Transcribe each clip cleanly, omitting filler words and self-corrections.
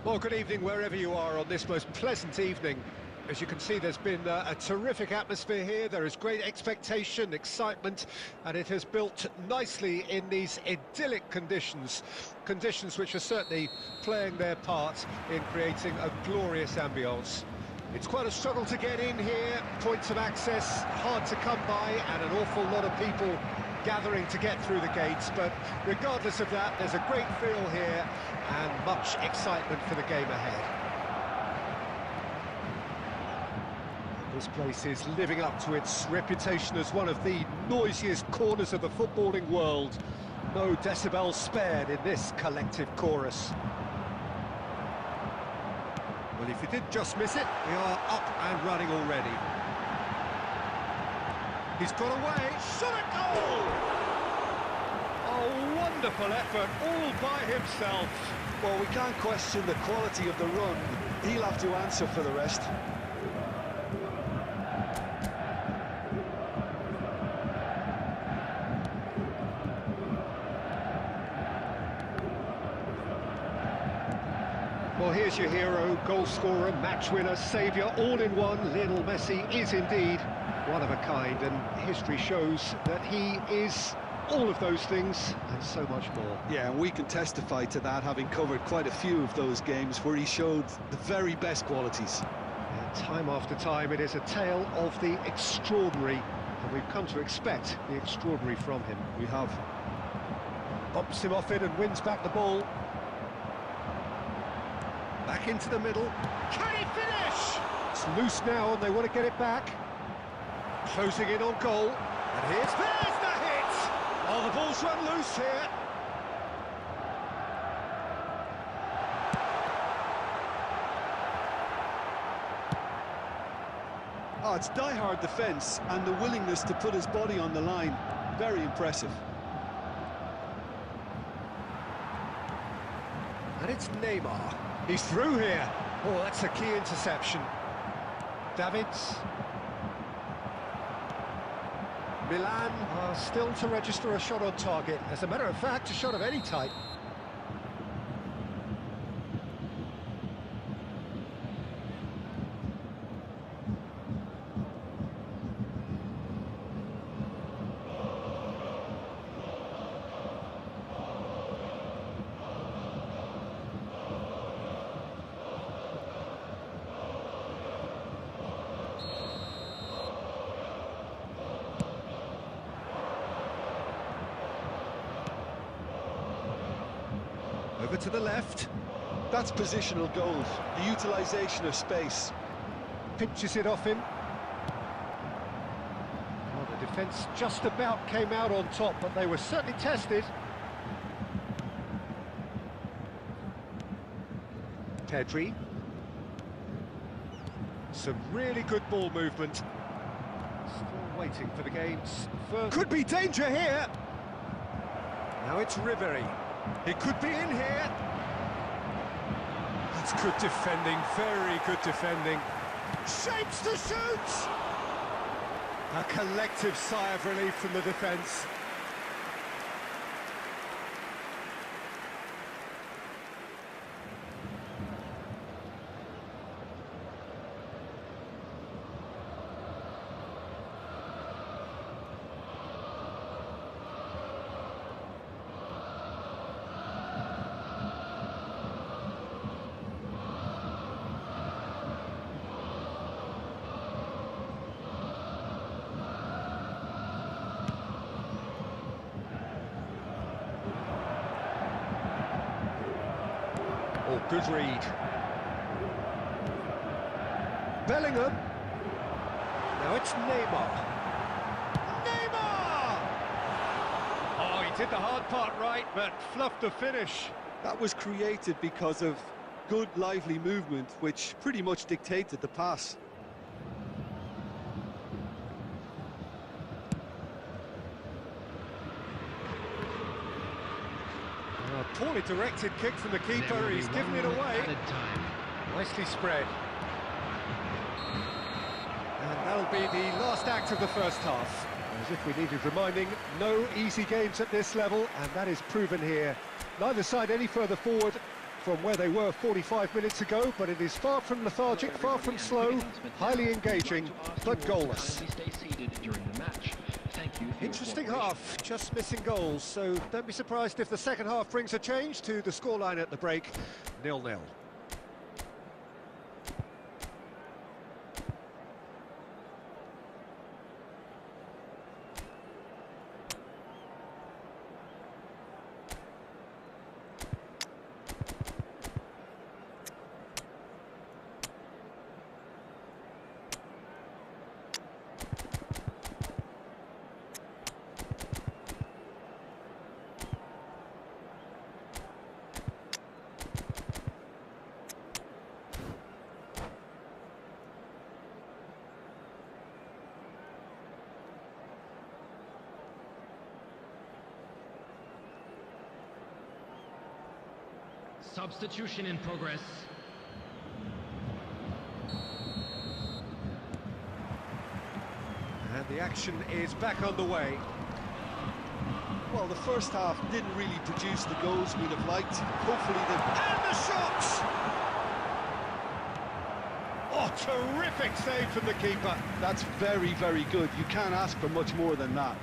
Well, good evening wherever you are on this most pleasant evening. As you can see, there's been a terrific atmosphere here. There is great expectation, excitement, and it has built nicely in these idyllic conditions. Conditions which are certainly playing their part in creating a glorious ambience. It's quite a struggle to get in here, points of access hard to come by, and an awful lot of people gathering to get through the gates, but regardless of that, there's a great feel here and much excitement for the game ahead. This place is living up to its reputation as one of the noisiest corners of the footballing world. No decibels spared in this collective chorus. Well, if you did just miss it, we are up and running already. He's got away, shot at goal! A wonderful effort, all by himself. Well, we can't question the quality of the run. He'll have to answer for the rest. Well, here's your hero, goal scorer, match winner, saviour, all in one. Lionel Messi is indeed one of a kind, and history shows that he is all of those things and so much more. Yeah, and we can testify to that, having covered quite a few of those games where he showed the very best qualities. And time after time, it is a tale of the extraordinary, and we've come to expect the extraordinary from him. We have. Bumps him off it and wins back the ball. Back into the middle. Can he finish? It's loose now and they want to get it back. Closing in on goal. And there's the hit! Oh, the ball's run loose here. Oh, it's die-hard defence and the willingness to put his body on the line. Very impressive. And it's Neymar. He's through here. Oh, that's a key interception. Davids. Milan are still to register a shot on target. As a matter of fact, a shot of any type. Over to the left. That's positional goals, the utilisation of space. Pinches it off him. Well, the defence just about came out on top, but they were certainly tested. Pedri. Some really good ball movement. Still waiting for the game's first... Could be danger here! Now it's Ribery. It could be in here. That's good defending, very good defending. Shapes to shoot! A collective sigh of relief from the defence. Oh, good read. Bellingham. Now it's Neymar. Neymar! Oh, he did the hard part right, but fluffed the finish. That was created because of good, lively movement, which pretty much dictated the pass. A poorly directed kick from the keeper, he's given it away. Nicely spread. And that'll be the last act of the first half. As if we needed reminding, no easy games at this level, and that is proven here. Neither side any further forward from where they were 45 minutes ago, but it is far from lethargic, far from slow, highly engaging, but goalless. Interesting half, just missing goals, so don't be surprised if the second half brings a change to the scoreline at the break, 0-0. Substitution in progress. And the action is back on the way. Well, the first half didn't really produce the goals we'd have liked. Hopefully And the shot! Oh, terrific save from the keeper. That's very, very good. You can't ask for much more than that.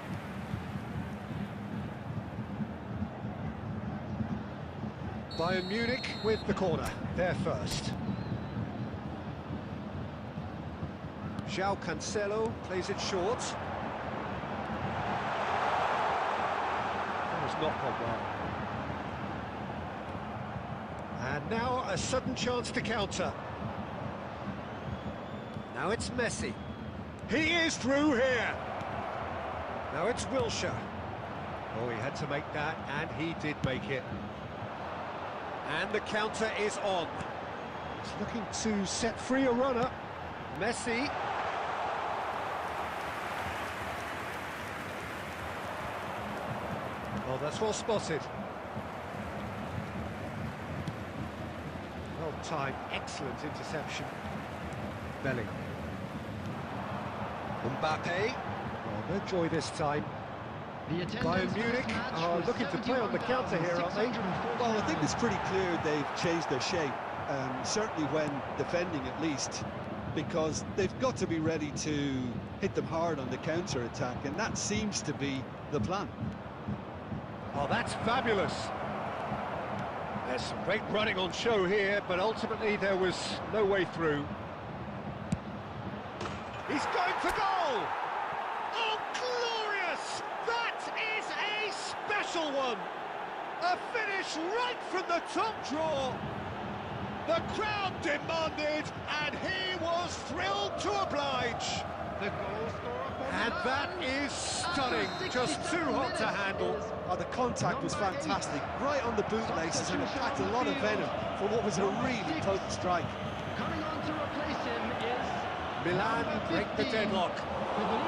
Bayern Munich with the corner, they're first. João Cancelo plays it short. That has not gone well. And now a sudden chance to counter. Now it's Messi. He is through here. Now it's Wilshere. Oh, he had to make that, and he did make it. And the counter is on. He's looking to set free a runner. Messi. Oh, that's well spotted. Well timed, excellent interception. Bellingham. Mbappe. Oh, no joy this time. Bayern Munich are looking to play on the counter here, aren't they? Well, I think it's pretty clear they've changed their shape, certainly when defending at least, because they've got to be ready to hit them hard on the counter-attack, and that seems to be the plan. Oh, that's fabulous. There's some great running on show here, but ultimately there was no way through. He's going for goal! Oh, glorious! That is a special one! A finish right from the top draw! The crowd demanded, and he was thrilled to oblige. The goal scorer for And Milan. that is stunning, just too hot to handle. Oh, the contact was fantastic, right on the bootlaces, and it packed a lot of venom for what was a really potent strike. Coming on to replace him is Milan break the deadlock.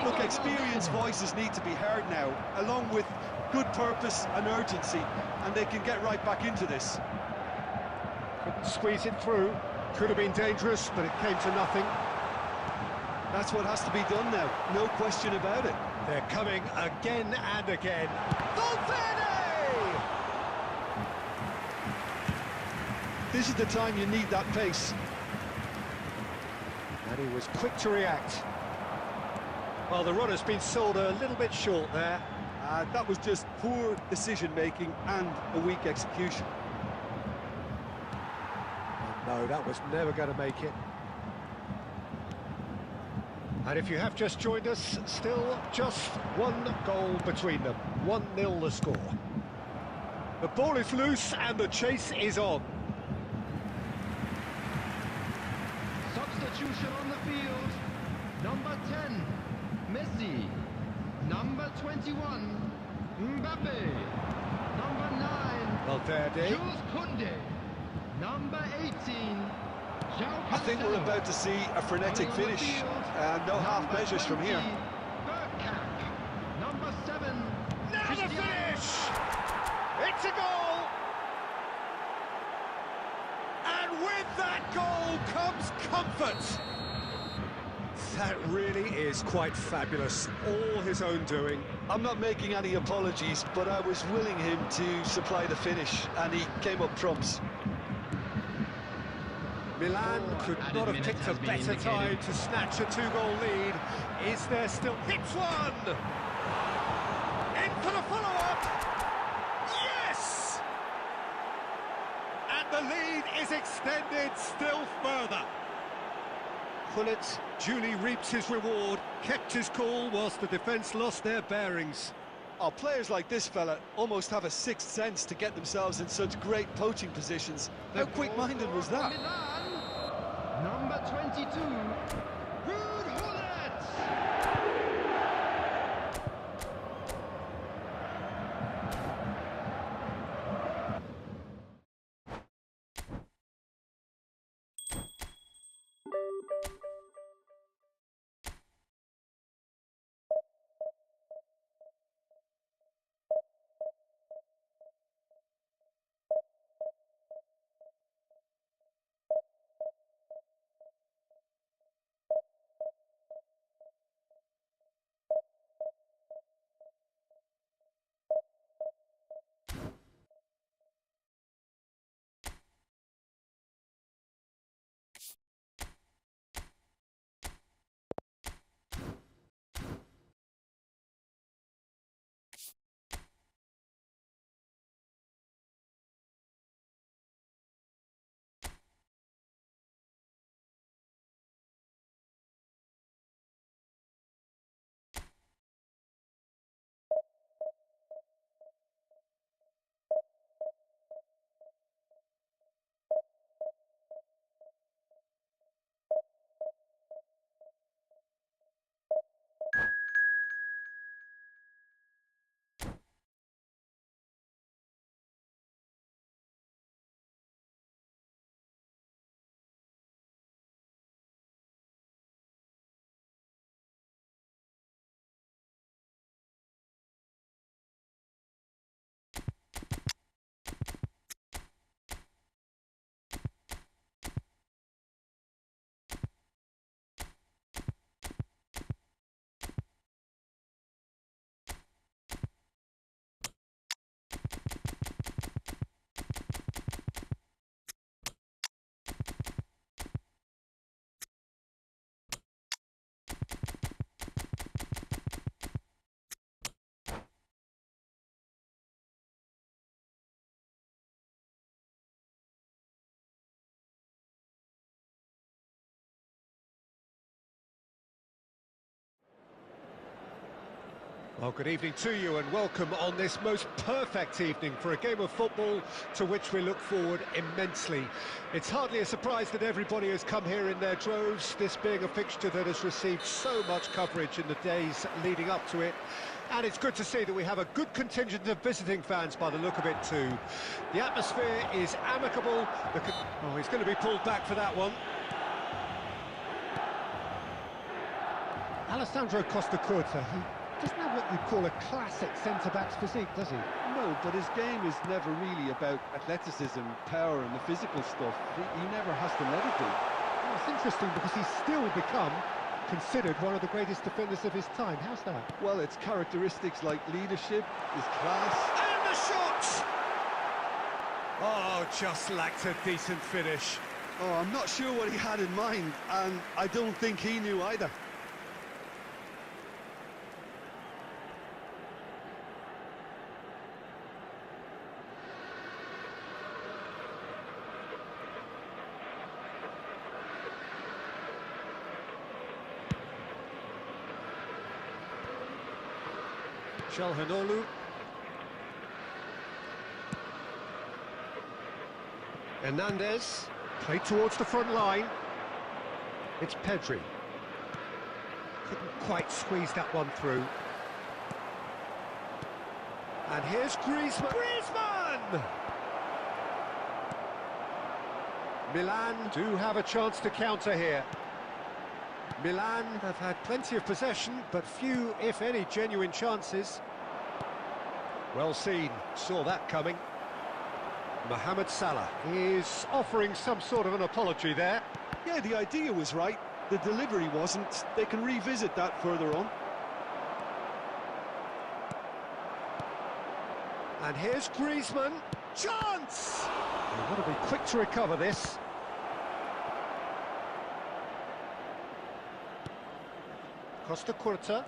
Look, experienced voices need to be heard now, along with good purpose and urgency, and they can get right back into this. Couldn't squeeze it through. Could have been dangerous, but it came to nothing. That's what has to be done now, no question about it. They're coming again and again. Valverde! This is the time you need that pace. And he was quick to react. Well, the runner's been sold a little bit short there. That was just poor decision-making and a weak execution. No, that was never going to make it. And if you have just joined us, still just one goal between them. 1-0 the score. The ball is loose and the chase is on. substitution on the field. Number 10, Messi. Number 21, Mbappe. Number 9, Valverde. Jules Koundé. Number 18, João I think we're Cancelo. about to see a frenetic finish, and no half measures from here. Bergkamp. Number 7, Now the Cristiano. finish! It's a goal! And with that goal comes comfort! That really is quite fabulous, all his own doing. I'm not making any apologies, but I was willing him to supply the finish, and he came up trumps. Milan could added not have minutes picked a has been better indicated. time to snatch a two-goal lead. Is there still... Hits one! In for the follow-up! Yes! And the lead is extended still further. Gullit duly reaps his reward, kept his cool whilst the defence lost their bearings. Oh, players like this fella almost have a sixth sense to get themselves in such great poaching positions. How quick-minded was that? Milan, number 22, Well, good evening to you and welcome on this most perfect evening for a game of football to which we look forward immensely. It's hardly a surprise that everybody has come here in their droves, this being a fixture that has received so much coverage in the days leading up to it. And it's good to see that we have a good contingent of visiting fans by the look of it too. The atmosphere is amicable. Oh, he's going to be pulled back for that one. Alessandro Costa Curta, he doesn't have what you'd call a classic centre-back's physique, does he? No, but his game is never really about athleticism, power and the physical stuff. He never has to let it be. Well, it's interesting because he's still become considered one of the greatest defenders of his time. How's that? Well, it's characteristics like leadership, his class. And the shot! Oh, just lacked a decent finish. Oh, I'm not sure what he had in mind, and I don't think he knew either. Çalhanoğlu. Hernandez, played towards the front line. It's Pedri. Couldn't quite squeeze that one through. And here's Griezmann. Griezmann! Milan do have a chance to counter here. Milan have had plenty of possession, but few, if any, genuine chances. Well seen, saw that coming. Mohamed Salah is offering some sort of an apology there. Yeah, the idea was right, the delivery wasn't. They can revisit that further on. And here's Griezmann. Chance! They've got to be quick to recover this. Costa Curta.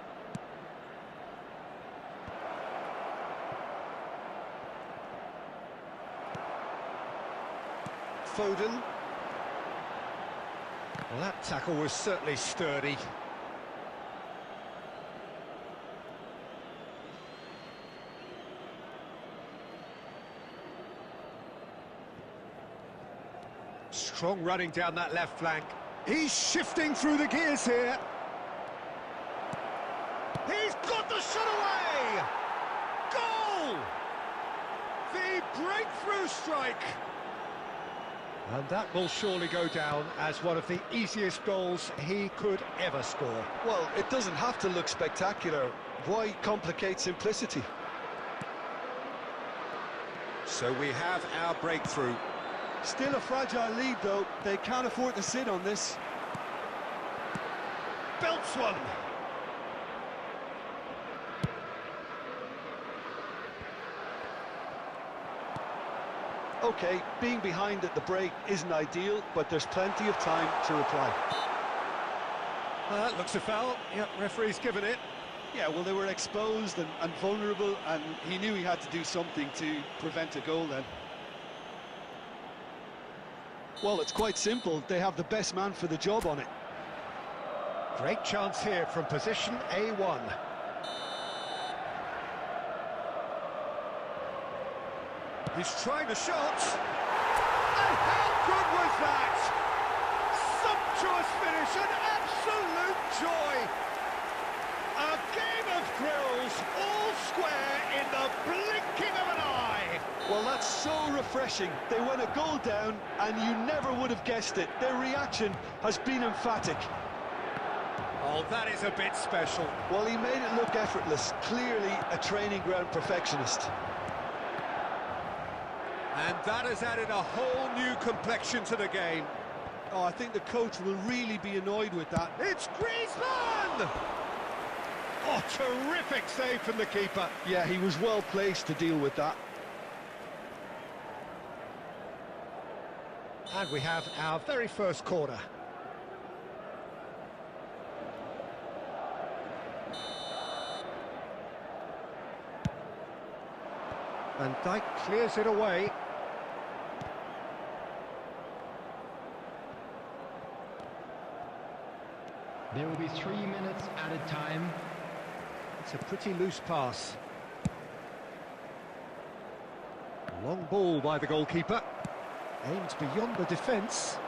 Foden. Well, that tackle was certainly sturdy. Strong running down that left flank. He's shifting through the gears here. He's got the shot away! Goal! The breakthrough strike! And that will surely go down as one of the easiest goals he could ever score. Well, it doesn't have to look spectacular. Why complicate simplicity? So we have our breakthrough. Still a fragile lead, though. They can't afford to sit on this. Belts one! Okay, being behind at the break isn't ideal, but there's plenty of time to reply. That looks a foul. Yep, referee's given it. Yeah, well, they were exposed and vulnerable, and he knew he had to do something to prevent a goal then. Well, it's quite simple. They have the best man for the job on it. Great chance here from position A1. He's trying the shot. And how good was that? Sumptuous finish, an absolute joy. A game of thrills, all square in the blinking of an eye. Well, that's so refreshing. They went a goal down, and you never would have guessed it. Their reaction has been emphatic. Oh, that is a bit special. Well, he made it look effortless. Clearly a training ground perfectionist. And that has added a whole new complexion to the game. Oh, I think the coach will really be annoyed with that. It's Griezmann! Oh, terrific save from the keeper. Yeah, he was well placed to deal with that. And we have our very first corner. Van Dijk clears it away. There will be 3 minutes added time. It's a pretty loose pass. Long ball by the goalkeeper. Aimed beyond the defence.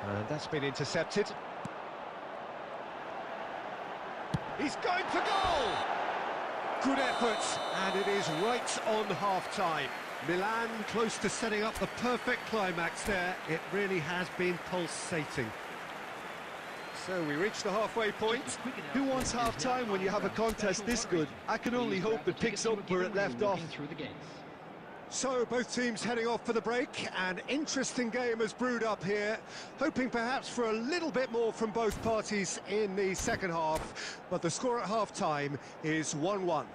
And that's been intercepted. He's going for goal! Good effort, and it is right on half-time. Milan close to setting up the perfect climax there. It really has been pulsating. So we reach the halfway point. Who wants half-time when you have a contest this good? I can only hope it picks up where it left off. So both teams heading off for the break. An interesting game has brewed up here, hoping perhaps for a little bit more from both parties in the second half, but the score at half-time is 1-1.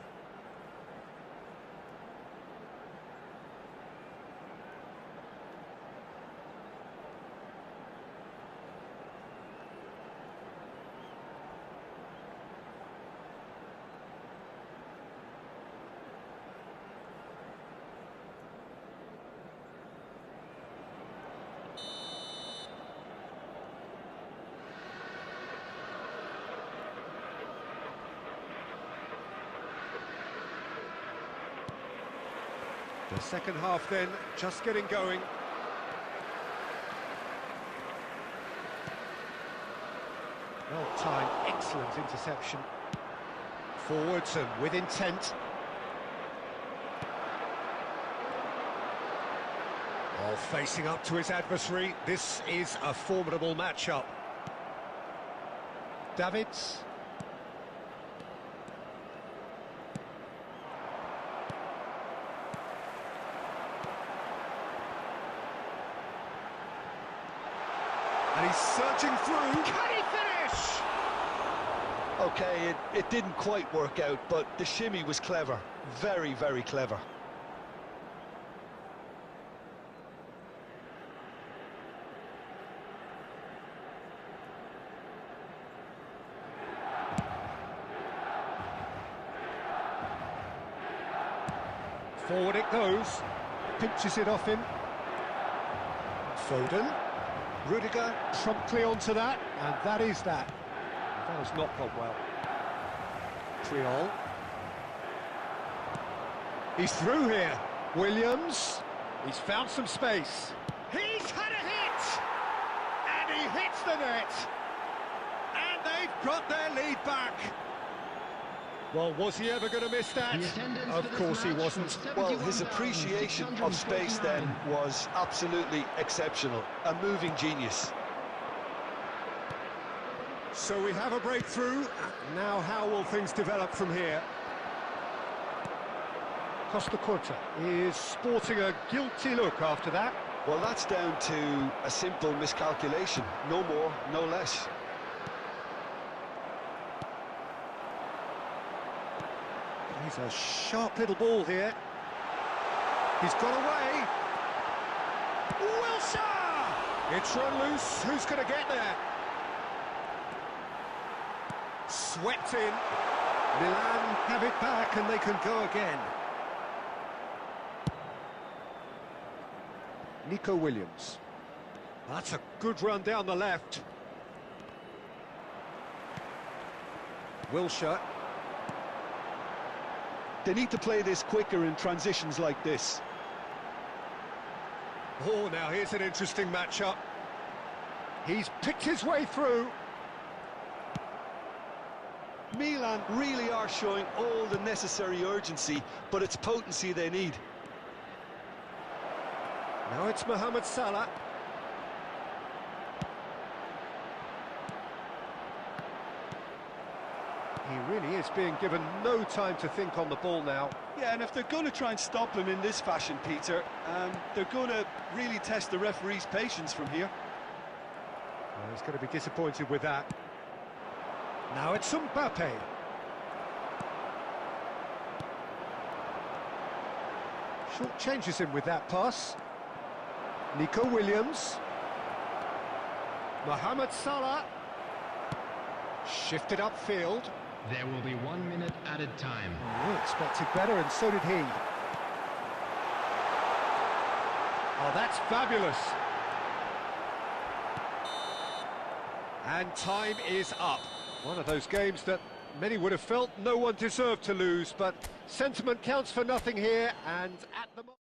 The second half then, just getting going. Well timed, excellent interception. Forwards and with intent. Oh, facing up to his adversary, this is a formidable matchup. Davids. And he's searching through. Can he finish? Okay, it didn't quite work out, but the shimmy was clever. Very, very clever. Forward it goes. Pinches it off him. Foden. Rudiger promptly onto that, and that is that. That has not gone well. Triol. He's through here. Williams. He's found some space. He's had a hit! And he hits the net! And they've got their lead back. Well, was he ever going to miss that? Of course he wasn't. Well, his appreciation of space then was absolutely exceptional. A moving genius. So we have a breakthrough. Now how will things develop from here? Costa Curta is sporting a guilty look after that. Well, that's down to a simple miscalculation. No more, no less. He's a sharp little ball here. He's got away. Wilshere! It's run loose. Who's going to get there? Swept in. Milan have it back and they can go again. Nico Williams. That's a good run down the left. Wilshere. They need to play this quicker in transitions like this. Oh, now here's an interesting matchup. He's picked his way through. Milan really are showing all the necessary urgency, but it's potency they need. Now it's Mohamed Salah. He really is being given no time to think on the ball now. Yeah, and if they're going to try and stop him in this fashion, Peter, they're going to really test the referee's patience from here. Well, he's going to be disappointed with that. Now it's Mbappe. Short changes him with that pass. Nico Williams. Mohamed Salah. Shifted upfield. There will be 1 minute added time. We expected better, and so did he. Oh, that's fabulous. And time is up. One of those games that Many would have felt no one deserved to lose, but sentiment counts for nothing here, and at the moment...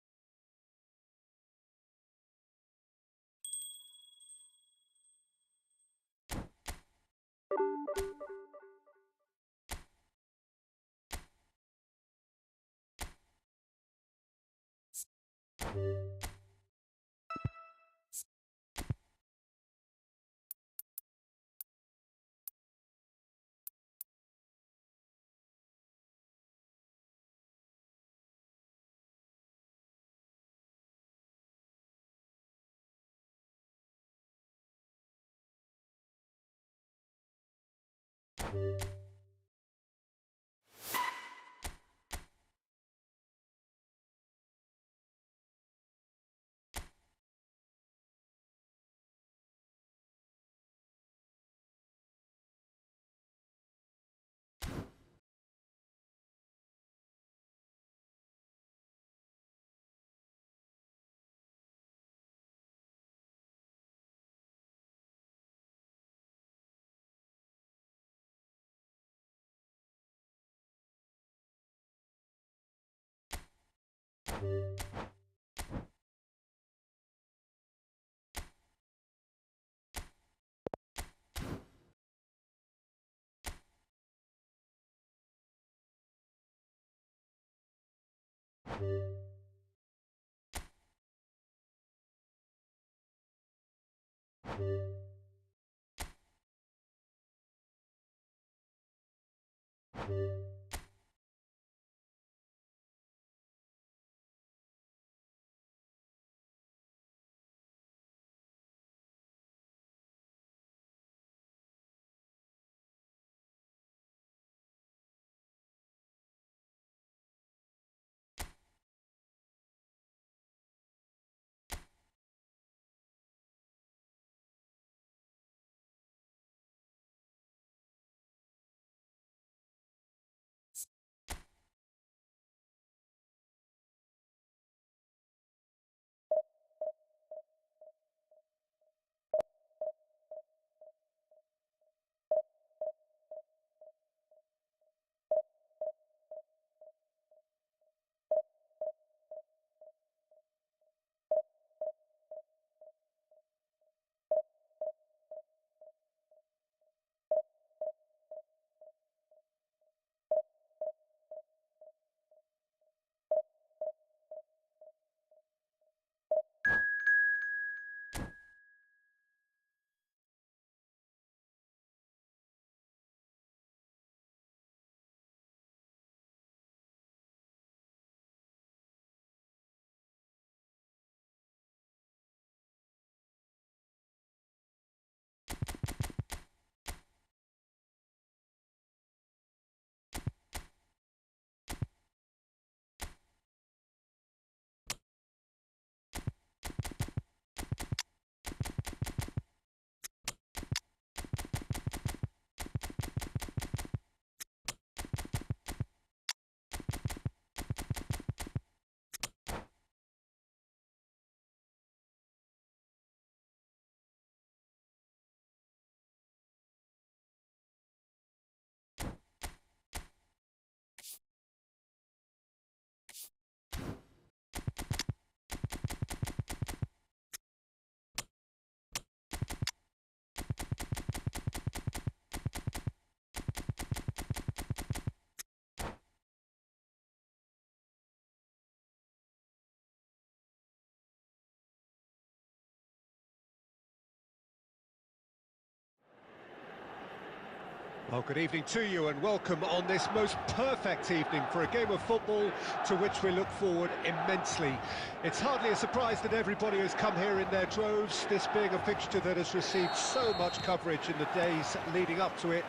Well, good evening to you and welcome on this most perfect evening for a game of football to which we look forward immensely. It's hardly a surprise that everybody has come here in their droves, this being a fixture that has received so much coverage in the days leading up to it.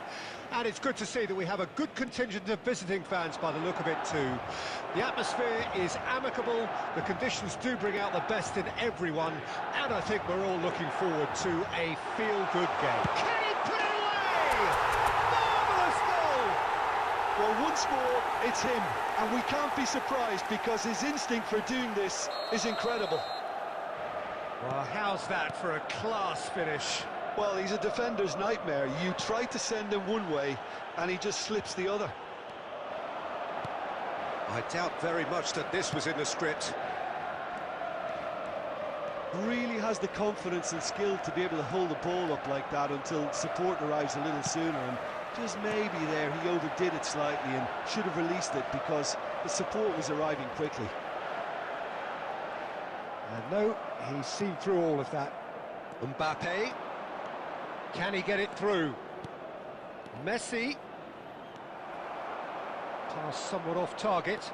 And it's good to see that we have a good contingent of visiting fans by the look of it too. The atmosphere is amicable, the conditions do bring out the best in everyone, and I think we're all looking forward to a feel-good game. Can he put it away? Well, once more, it's him, and we can't be surprised because his instinct for doing this is incredible. Well, how's that for a class finish? Well, he's a defender's nightmare. You try to send him one way, and he just slips the other. I doubt very much that this was in the script. Really has the confidence and skill to be able to hold the ball up like that until support arrives a little sooner, and just maybe there he overdid it slightly and should have released it because the support was arriving quickly. And no, he's seen through all of that. Mbappe. Can he get it through? Messi. Pass somewhat off target.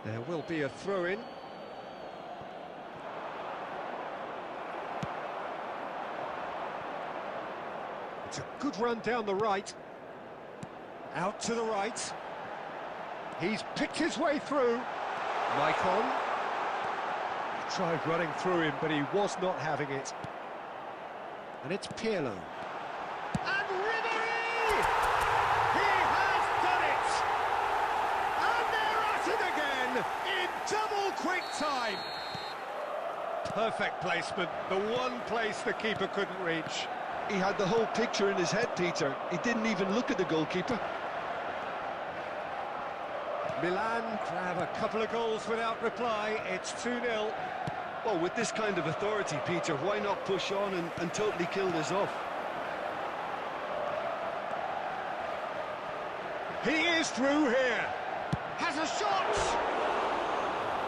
There will be a throw-in. It's a good run down the right. Out to the right. He's picked his way through. Maicon. He tried running through him, but he was not having it. And it's Pirlo. And Ribery! He has done it! And they're at it again in double quick time. Perfect placement, the one place the keeper couldn't reach. He had the whole picture in his head, Peter. He didn't even look at the goalkeeper. Milan grab a couple of goals without reply. It's 2-0. Well, with this kind of authority, Peter, why not push on and totally kill this off? He is through here. Has a shot.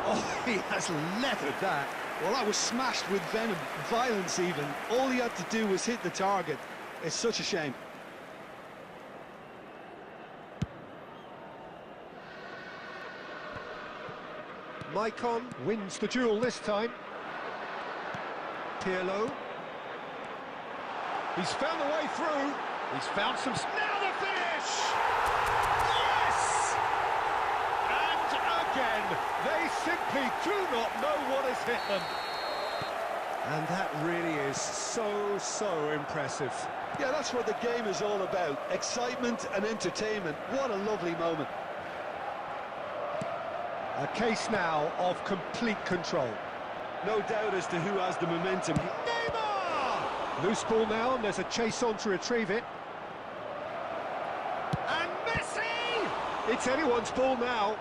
Oh, he has leathered that. Well, that was smashed with venom, violence even. All he had to do was hit the target. It's such a shame. Maicon wins the duel this time. Pirlo. He's found the way through. He's found some... Now the finish! Yes! And again, they simply do not know what has hit them. And that really is so impressive. Yeah, that's what the game is all about. Excitement and entertainment. What a lovely moment. A case now of complete control. No doubt as to who has the momentum. Neymar! Loose ball now, and there's a chase on to retrieve it. And Messi! It's anyone's ball now.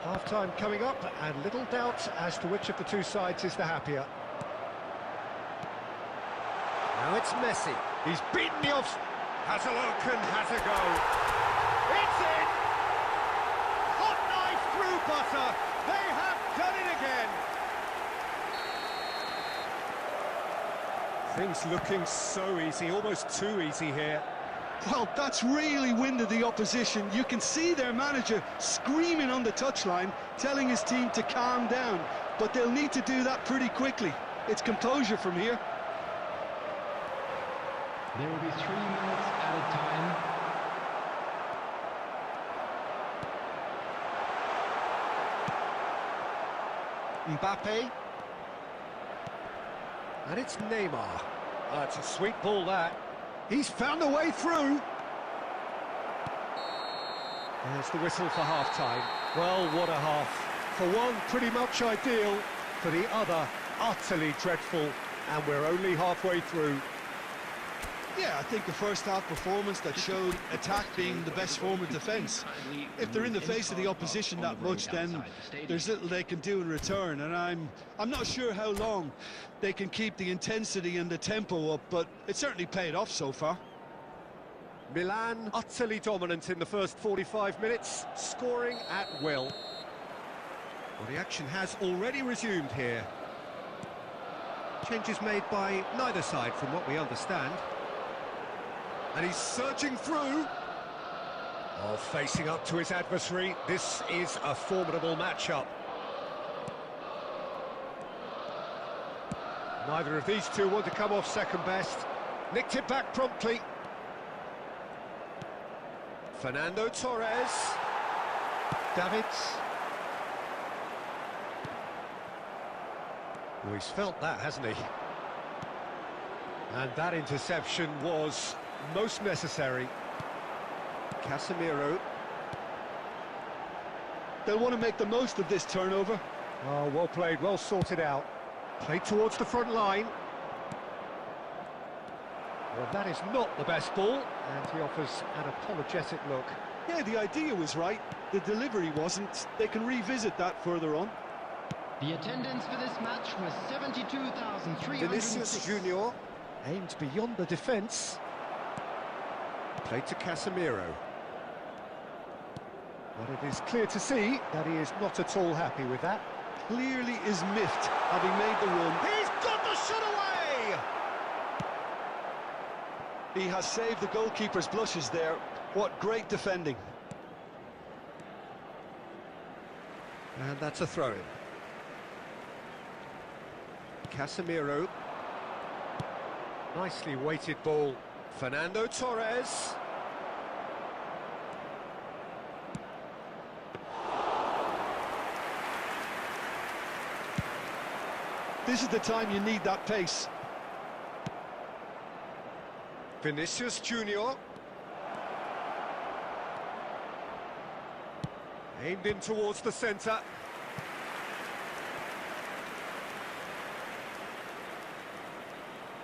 Half-time coming up, and little doubt as to which of the two sides is the happier. Now it's Messi. He's beaten the off... Has a look and has a go. It's in! Hot knife through butter. They have done it again. Things looking so easy, almost too easy here. Well, that's really winded the opposition. You can see their manager screaming on the touchline, telling his team to calm down. But they'll need to do that pretty quickly. It's composure from here. There will be 3 minutes at a time. Mbappe. And it's Neymar. Oh, it's a sweet ball, that. He's found a way through. There's the whistle for half-time. Well, what a half. For one, pretty much ideal. For the other, utterly dreadful. And we're only halfway through. Yeah, I think the first half performance that showed attack being the best form of defence. If they're in the face of the opposition that much, then there's little they can do in return, and I'm not sure how long they can keep the intensity and the tempo up, but it certainly paid off so far. Milan utterly dominant in the first 45 minutes, scoring at will. Well, the action has already resumed here. Changes made by neither side from what we understand. And he's surging through. Oh, facing up to his adversary. This is a formidable matchup. Neither of these two want to come off second best. Nicked it back promptly. Fernando Torres. Davids. Well, he's felt that, hasn't he? And that interception was most necessary. Casemiro. They'll want to make the most of this turnover. Oh, well played, well sorted out. Played towards the front line. Well, that is not the best ball, and he offers an apologetic look. Yeah, the idea was right, the delivery wasn't. They can revisit that further on. The attendance for this match was 72,306. Vinicius Junior aimed beyond the defence. Played to Casemiro. But it is clear to see that he is not at all happy with that. Clearly is miffed, having made the run. He's got the shot away! He has saved the goalkeeper's blushes there. What great defending. And that's a throw-in. Casemiro. Nicely weighted ball. Fernando Torres. This is the time you need that pace. Vinicius Junior. Aimed in towards the centre.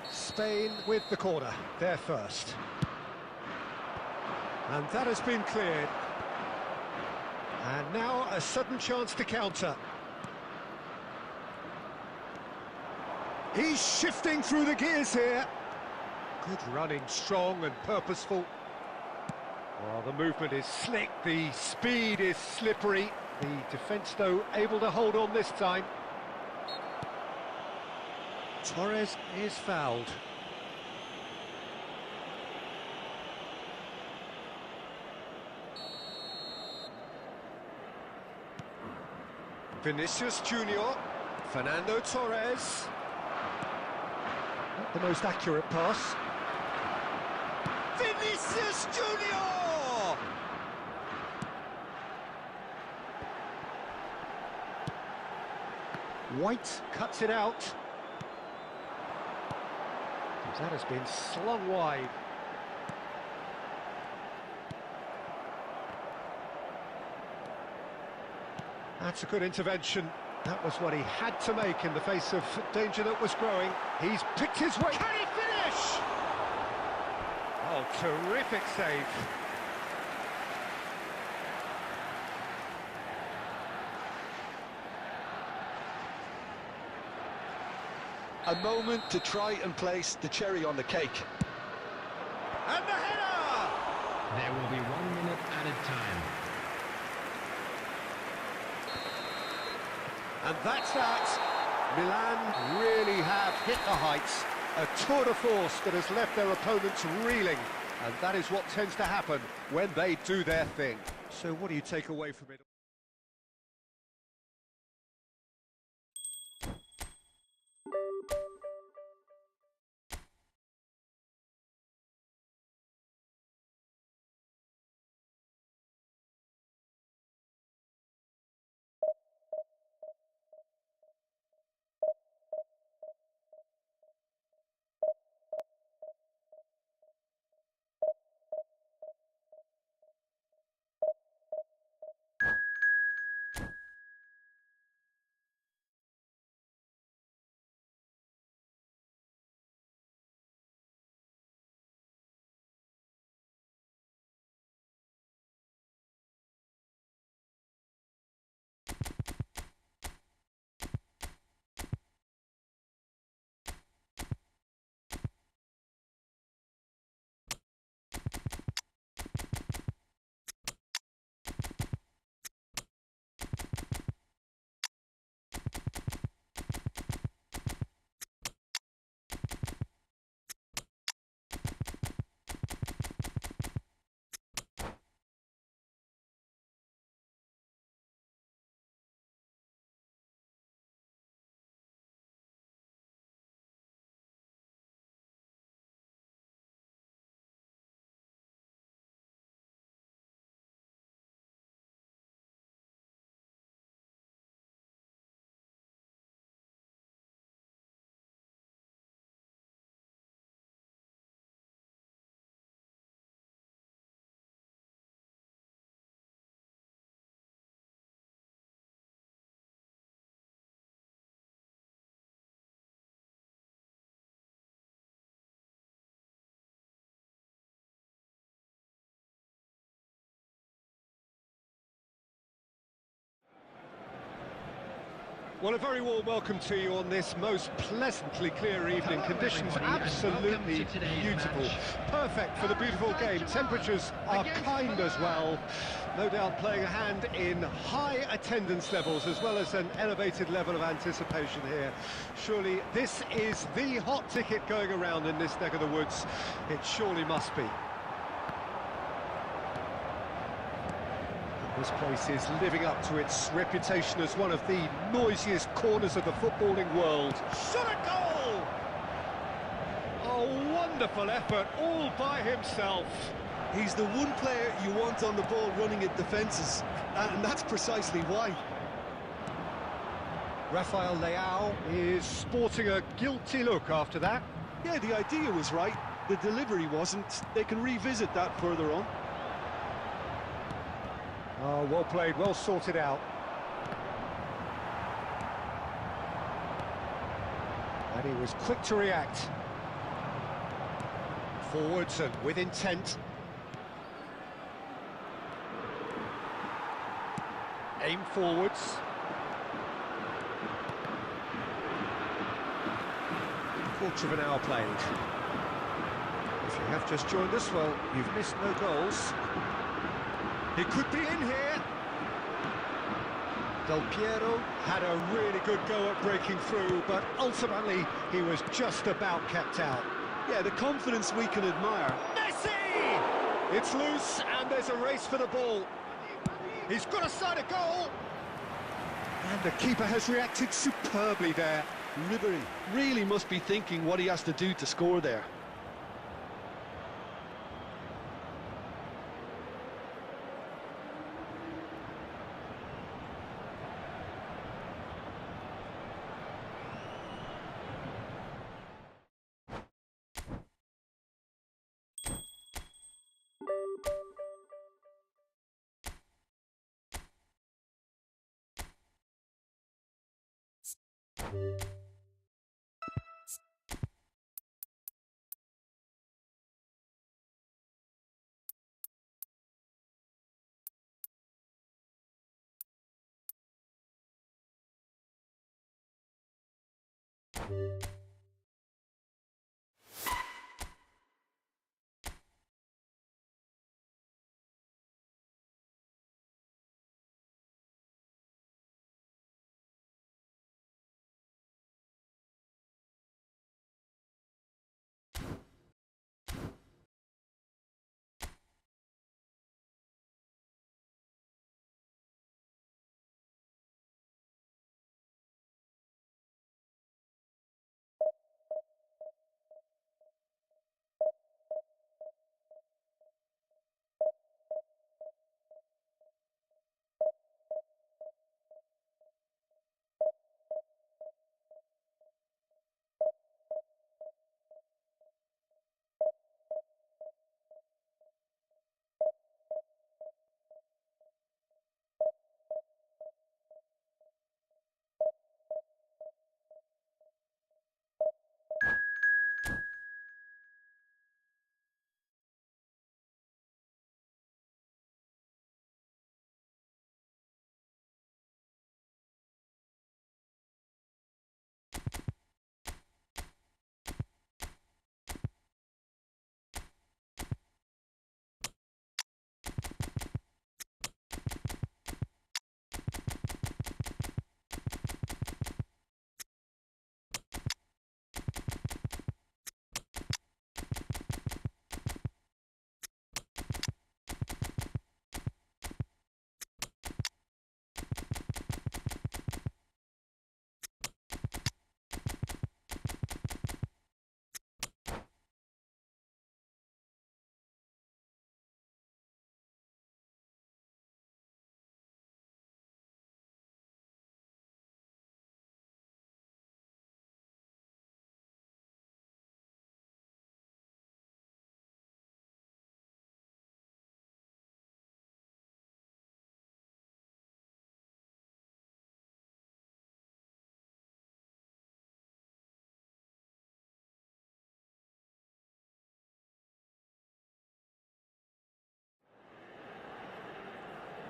Spain with the corner, there first. And that has been cleared. And now a sudden chance to counter. He's shifting through the gears here. Good running, strong and purposeful. Well, the movement is slick, the speed is slippery. The defence, though, able to hold on this time. Torres is fouled. Vinicius Junior, Fernando Torres. Not the most accurate pass. Vinicius Junior! White cuts it out. That has been slung wide. That's a good intervention. That was what he had to make in the face of danger that was growing. He's picked his way. Can he finish? Oh, terrific save. A moment to try and place the cherry on the cake. And the header! There will be 1 minute added time. And that's that. Milan really have hit the heights. A tour de force that has left their opponents reeling. And that is what tends to happen when they do their thing. So what do you take away from it? Well, a very warm welcome to you on this most pleasantly clear evening. Hello, Conditions everybody, and absolutely welcome to today's beautiful. match. Perfect for the beautiful game. Temperatures are kind as well. No doubt playing a hand in high attendance levels as well as an elevated level of anticipation here. Surely this is the hot ticket going around in this neck of the woods. It surely must be. This place is living up to its reputation as one of the noisiest corners of the footballing world. Shot a goal! A wonderful effort, all by himself. He's the one player you want on the ball running at defences, and that's precisely why. Rafael Leao is sporting a guilty look after that. Yeah, the idea was right, the delivery wasn't. They can revisit that further on. Oh, well played, well sorted out. And he was quick to react. Forwards and with intent. Aim forwards. Quarter of an hour played. If you have just joined us, well, you've missed no goals. He could be in here. Del Piero had a really good go at breaking through, but ultimately he was just about kept out. Yeah, the confidence we can admire. Messi! It's loose and there's a race for the ball. He's got a side of goal. And the keeper has reacted superbly there. Ribery really must be thinking what he has to do to score there.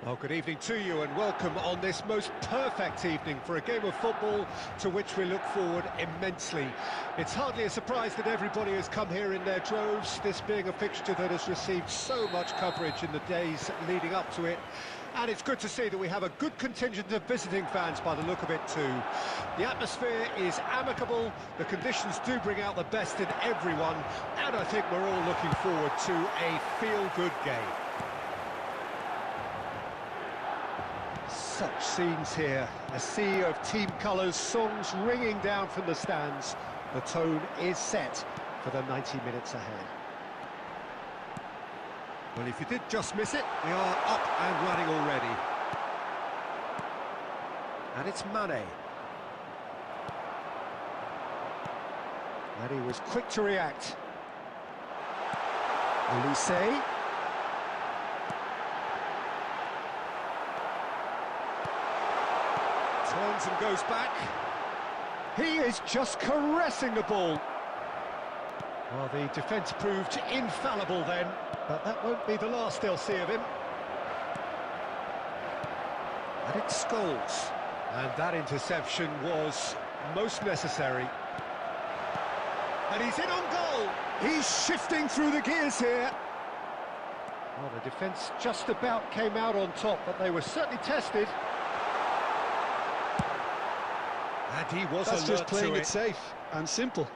Well, good evening to you and welcome on this most perfect evening for a game of football to which we look forward immensely. It's hardly a surprise that everybody has come here in their droves, this being a fixture that has received so much coverage in the days leading up to it. And it's good to see that we have a good contingent of visiting fans by the look of it too. The atmosphere is amicable, the conditions do bring out the best in everyone, and I think we're all looking forward to a feel-good game. Such scenes here, a sea of team colours, songs ringing down from the stands. The tone is set for the 90 minutes ahead. Well, if you did just miss it, we are up and running already. And it's Mane. And he was quick to react. Olise. Turns and goes back. He is just caressing the ball. Well, the defence proved infallible then, but that won't be the last they'll see of him. And it's Scholes. And that interception was most necessary. And he's in on goal. He's shifting through the gears here. Well, the defence just about came out on top, but they were certainly tested. And he was alert to it. That's just playing it safe and simple.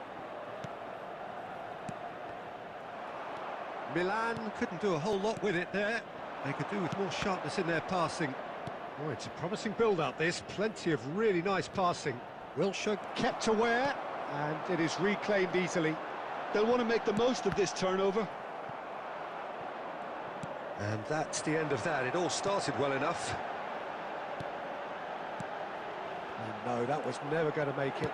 Milan couldn't do a whole lot with it there. They could do with more sharpness in their passing. Oh, it's a promising build-up, this. Plenty of really nice passing. Wilshere kept aware, and it is reclaimed easily. They'll want to make the most of this turnover. And that's the end of that. It all started well enough. And no, that was never going to make it.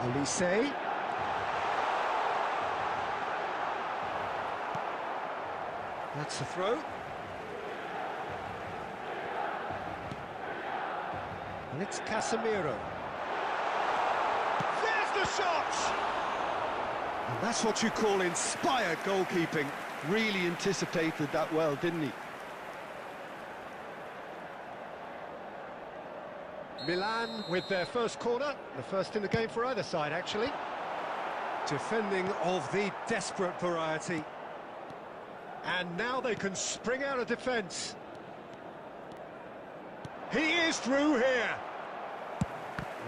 Olise. That's the throw. And it's Casemiro. There's the shot! And that's what you call inspired goalkeeping. Really anticipated that well, didn't he? Milan with their first corner, the first in the game for either side, actually. Defending of the desperate variety. And now they can spring out of defence. He is through here.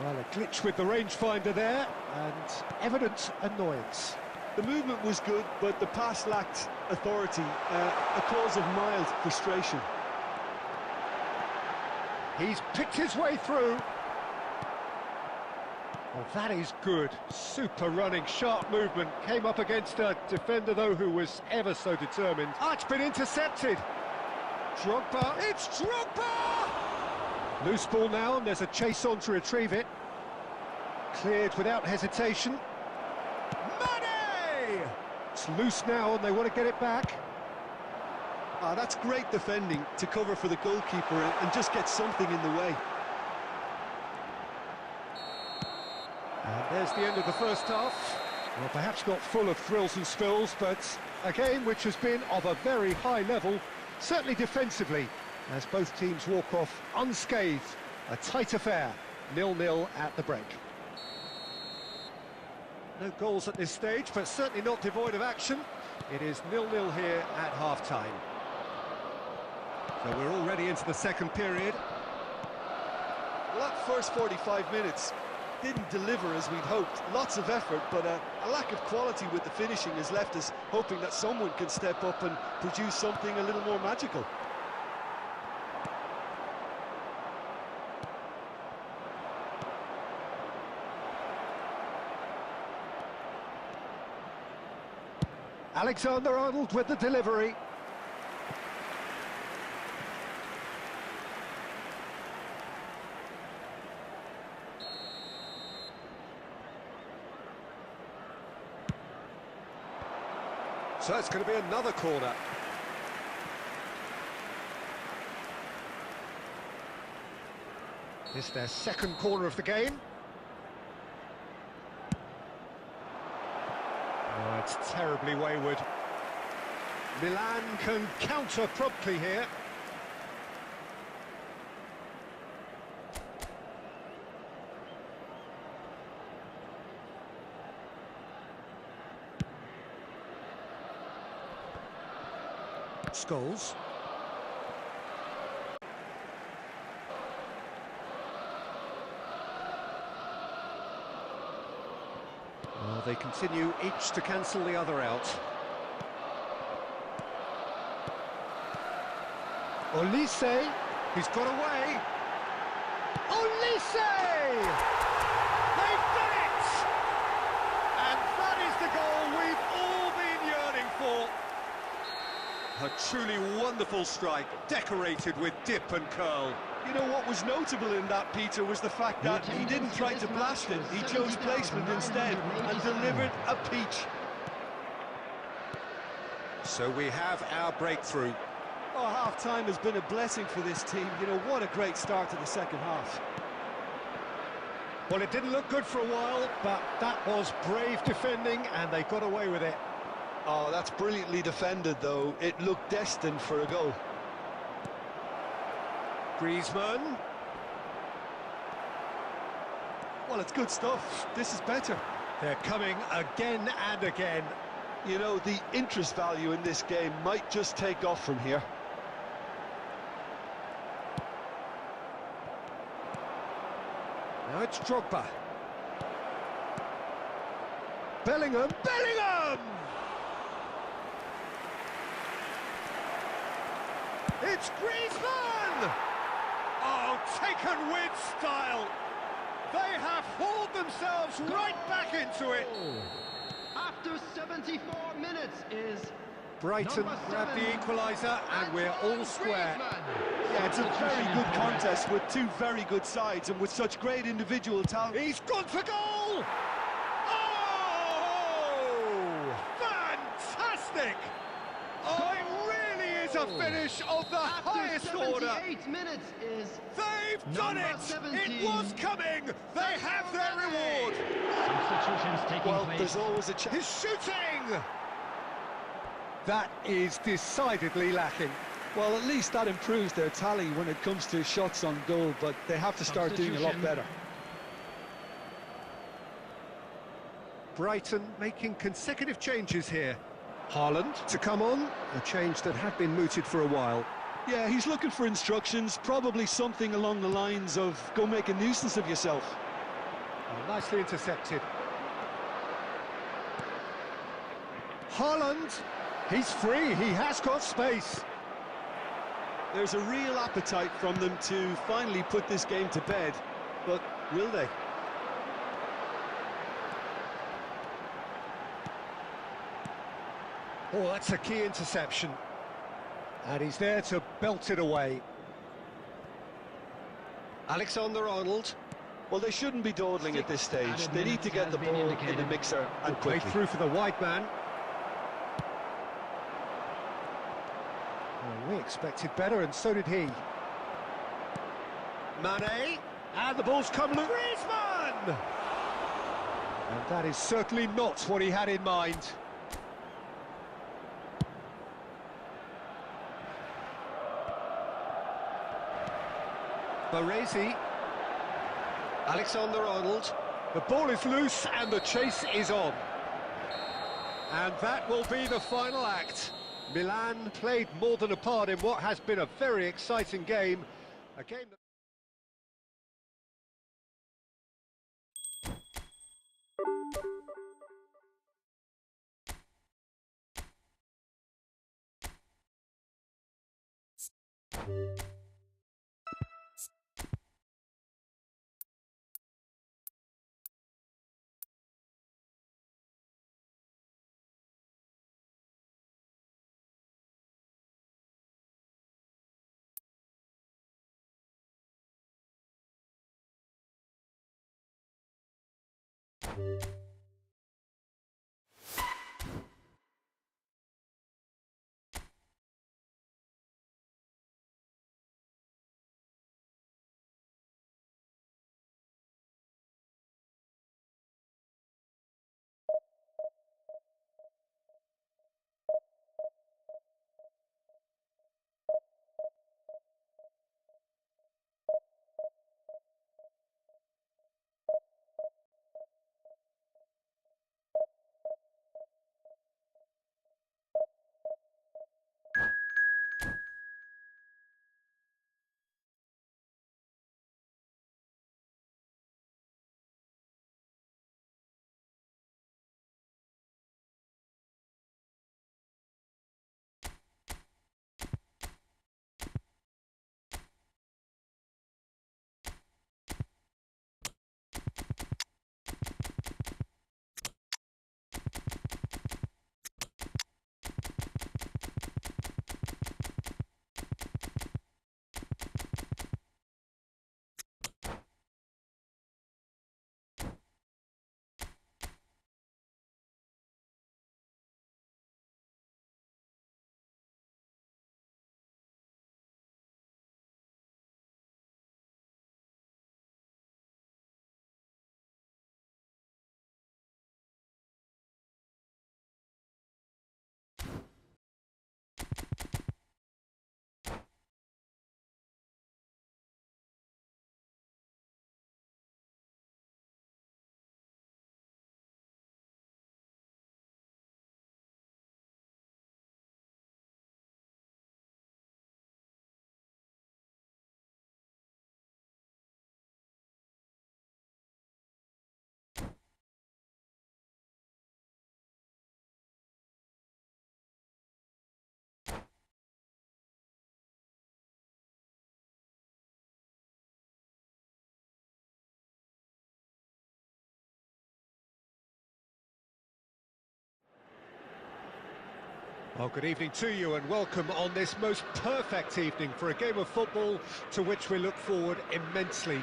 Well, a glitch with the rangefinder there, and evident annoyance. The movement was good, but the pass lacked authority, a cause of mild frustration. He's picked his way through. Oh, that is good. Super running, sharp movement. Came up against a defender, though, who was ever so determined. Ah, it's been intercepted. Drogba. It's Drogba! Loose ball now, and there's a chase on to retrieve it. Cleared without hesitation. Mane! It's loose now, and they want to get it back. Ah, that's great defending to cover for the goalkeeper and just get something in the way. And there's the end of the first half. Well, perhaps not full of thrills and spills, but a game which has been of a very high level, certainly defensively, as both teams walk off unscathed. A tight affair, 0-0 at the break. No goals at this stage, but certainly not devoid of action. It is 0-0 here at half-time. So we're already into the second period. Well, that first 45 minutes didn't deliver as we'd hoped. Lots of effort, but a lack of quality with the finishing has left us hoping that someone can step up and produce something a little more magical. Alexander-Arnold with the delivery. So it's going to be another corner. This is their second corner of the game. Oh, it's terribly wayward. Milan can counter promptly here. Scholes. Well, they continue each to cancel the other out. Olise, he's got away. Olise! They've done it! And that is the goal we've all been yearning for. A truly wonderful strike, decorated with dip and curl. You know what was notable in that, Peter, was the fact that he didn't try to blast it. He chose placement instead and delivered a peach. So we have our breakthrough. Oh, half-time has been a blessing for this team. You know, what a great start to the second half. Well, it didn't look good for a while, but that was brave defending, and they got away with it. Oh, that's brilliantly defended, though. It looked destined for a goal. Griezmann. Well, it's good stuff. This is better. They're coming again and again. You know, the interest value in this game might just take off from here. Now it's Drogba. Bellingham. Bellingham! It's Griezmann! Oh, taken with style. They have hauled themselves right back into it. After 74 minutes is Brighton number grab the 7, equaliser and we're all square. Griezmann. Yeah, it's a very good contest with two very good sides and with such great individual talent. He's gone for goal! Oh! Fantastic! Oh, it really is a finish of the highest order. 78 minutes is They've done number it! 17. It was coming! They have their reward! Substitutions taking Well, place. there's always a chance. He's shooting! That is decidedly lacking. Well, at least that improves their tally when it comes to shots on goal, but they have to start doing a lot better. Brighton making consecutive changes here. Haaland to come on, a change that had been mooted for a while. Yeah, he's looking for instructions, probably something along the lines of go make a nuisance of yourself. Nicely intercepted. Haaland, he's free, he has got space. There's a real appetite from them to finally put this game to bed, but will they? Oh, that's a key interception. And he's there to belt it away. Alexander-Arnold. Well, they shouldn't be dawdling at this stage. They need to get the ball in the mixer and Play quickly. through for the wide man. Well, we expected better, and so did he. Mane, and the ball's come loose. Griezmann! And that is certainly not what he had in mind. Baresi. Alexander-Arnold. The ball is loose and the chase is on. And that will be the final act. Milan played more than a part in what has been a very exciting game. A game that Well, good evening to you and welcome on this most perfect evening for a game of football to which we look forward immensely.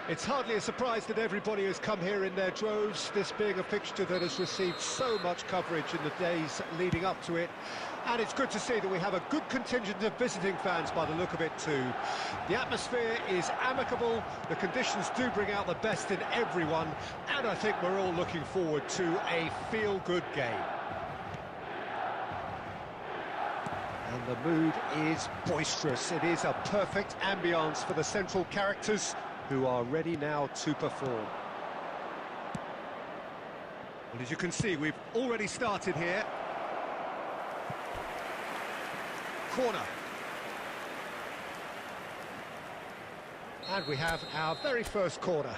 It's hardly a surprise that everybody has come here in their droves, this being a fixture that has received so much coverage in the days leading up to it. And it's good to see that we have a good contingent of visiting fans by the look of it too. The atmosphere is amicable, the conditions do bring out the best in everyone, and I think we're all looking forward to a feel-good game. And the mood is boisterous. It is a perfect ambience for the central characters who are ready now to perform. Well, as you can see, we've already started here. Corner. And we have our very first corner.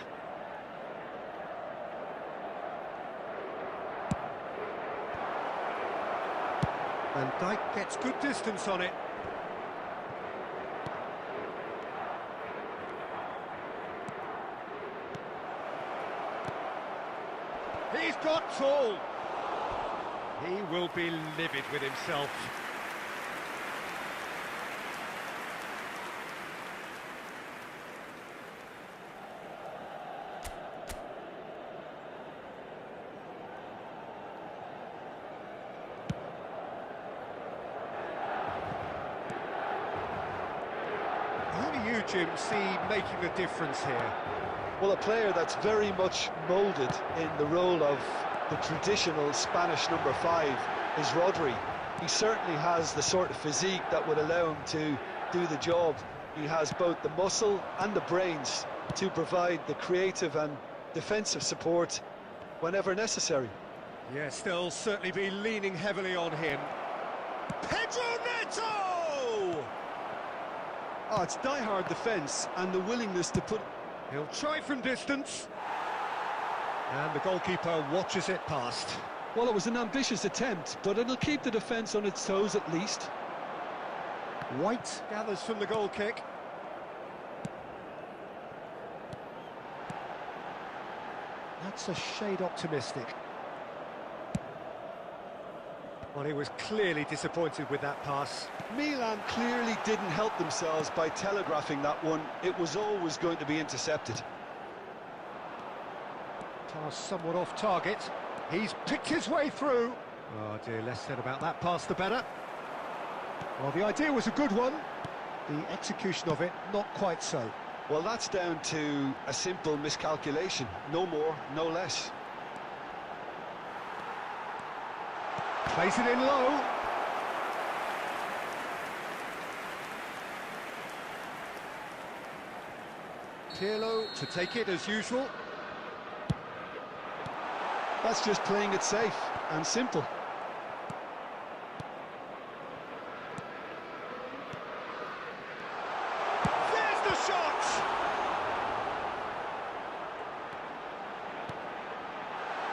Van Dijk gets good distance on it. He's got tall. He will be livid with himself. How do you, Jim, see making a difference here? Well, a player that's very much moulded in the role of the traditional Spanish number 5 is Rodri. He certainly has the sort of physique that would allow him to do the job. He has both the muscle and the brains to provide the creative and defensive support whenever necessary. Yes, they'll certainly be leaning heavily on him. Pedro Neto! Oh, it's die-hard defence and the willingness to put... He'll try from distance. And the goalkeeper watches it past. Well, it was an ambitious attempt, but it'll keep the defence on its toes at least. White gathers from the goal kick. That's a shade optimistic. Well, he was clearly disappointed with that pass. Milan clearly didn't help themselves by telegraphing that one. It was always going to be intercepted. Pass somewhat off target. He's picked his way through. Oh dear, less said about that pass the better. Well, the idea was a good one. The execution of it, not quite so. Well, that's down to a simple miscalculation. No more, no less. Plays it in low. Pirlo to take it as usual. That's just playing it safe and simple. There's the shot!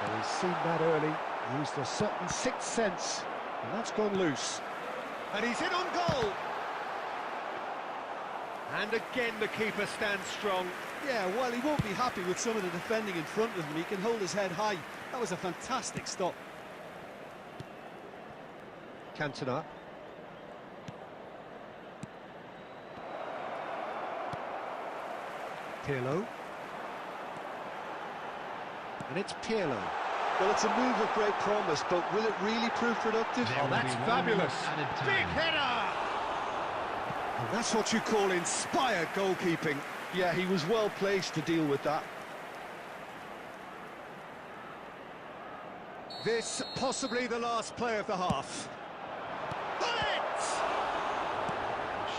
Well, he's seen that early. Used a certain sixth sense, and that's gone loose. And he's in on goal! And again the keeper stands strong. Yeah, well, he won't be happy with some of the defending in front of him. He can hold his head high. That was a fantastic stop. Cantona. Pirlo. And it's Pirlo. Well, it's a move of great promise, but will it really prove productive? Oh, that's fabulous. Big header! And that's what you call inspired goalkeeping. Yeah, he was well placed to deal with that. This possibly the last play of the half. Bullet!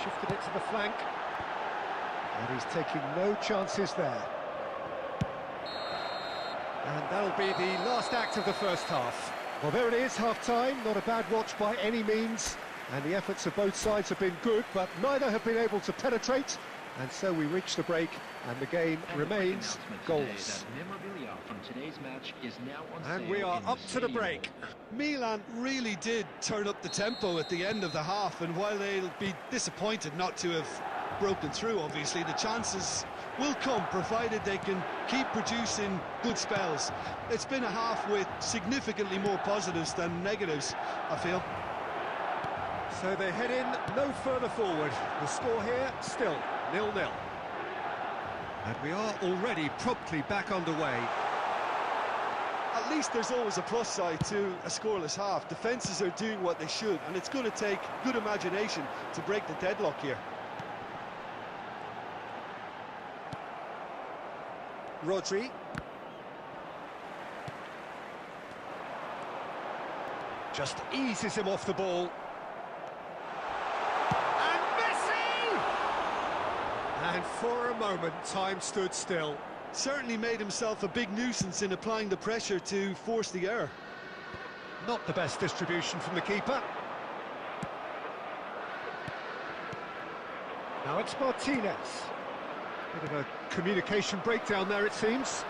Shifted it to the flank. And he's taking no chances there. And that'll be the last act of the first half. Well, there it is, half-time. Not a bad watch by any means. And the efforts of both sides have been good, but neither have been able to penetrate. And so we reach the break, and the game remains goals. And we are up to the break. Milan really did turn up the tempo at the end of the half, and while they'll be disappointed not to have broken through, obviously, the chances will come, provided they can keep producing good spells. It's been a half with significantly more positives than negatives, I feel. So they head in no further forward. The score here still 0-0. And we are already promptly back underway. At least there's always a plus side to a scoreless half. Defences are doing what they should, and it's going to take good imagination to break the deadlock here. Rodri. Just eases him off the ball. And Messi! And for a moment, time stood still. Certainly made himself a big nuisance in applying the pressure to force the error. Not the best distribution from the keeper. Now it's Martinez. Bit of a communication breakdown there, it seems.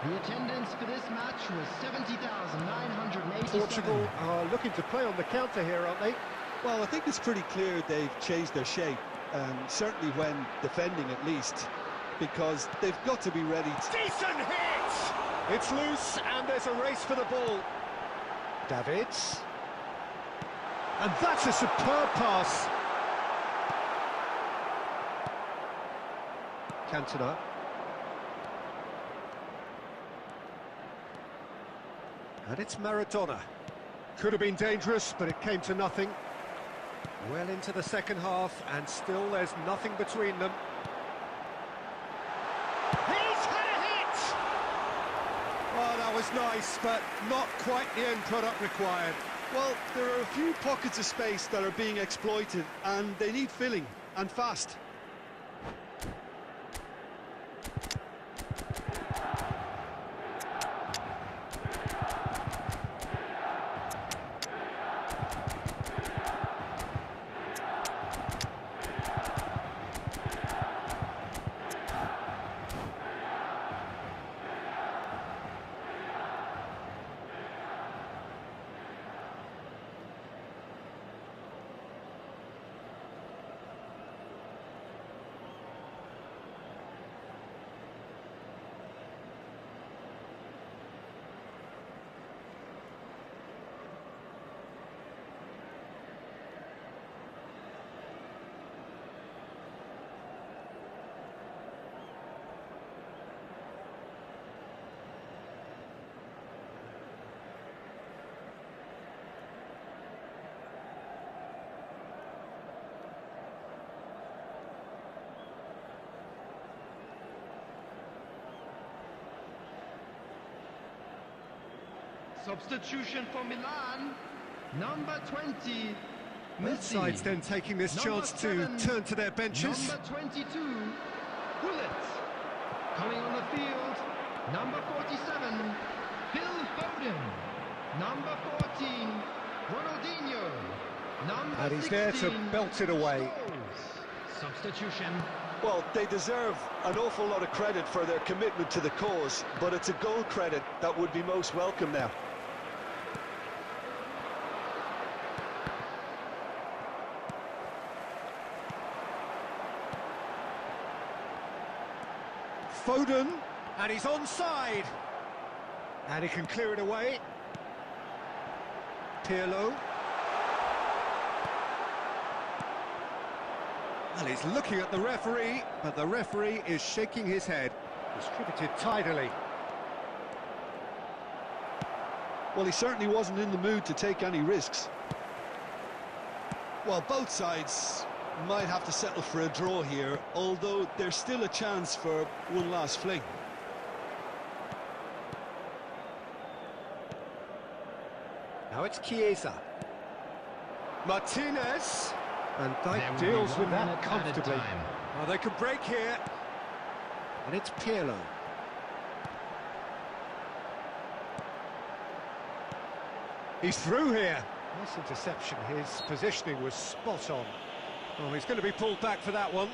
The attendance for this match was 70,987. Portugal are looking to play on the counter here, aren't they? Well, I think it's pretty clear they've changed their shape, certainly when defending at least, because they've got to be ready to... Decent hit! It's loose and there's a race for the ball. Davids. And that's a superb pass. Cantona. And it's Maradona. Could have been dangerous, but it came to nothing. Well into the second half, and still there's nothing between them. He's had a hit! Oh, that was nice, but not quite the end product required. Well, there are a few pockets of space that are being exploited, and they need filling, and fast. Substitution for Milan, number 20, Both sides then taking this chance to turn to their benches. Number 22, Gullit. Coming on the field, number 47, Phil Foden. Number 14, Ronaldinho. Number And he's 16, there to belt it away. Scholes. Substitution. Well, they deserve an awful lot of credit for their commitment to the cause, but it's a goal credit that would be most welcome now. Foden, and he's onside. And he can clear it away. Pirlo. Well, he's looking at the referee, but the referee is shaking his head. Distributed tidily. Well, he certainly wasn't in the mood to take any risks. Well, both sides might have to settle for a draw here, although there's still a chance for one last fling. Now it's Chiesa. Martinez. And There Dijk will deals be with 1 that minute added comfortably. time. Oh, they could break here. And it's Pirlo. He's through here. Nice interception. His positioning was spot on. Oh, he's going to be pulled back for that one.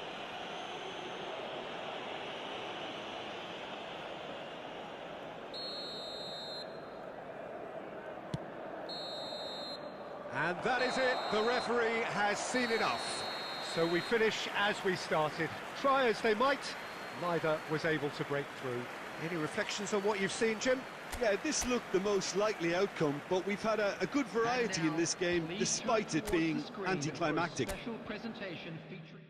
And that is it. The referee has seen enough. So we finish as we started. Try as they might, neither was able to break through. Any reflections on what you've seen, Jim? Yeah, this looked the most likely outcome, but we've had a good variety in this game, despite it being anticlimactic. Special presentation featuring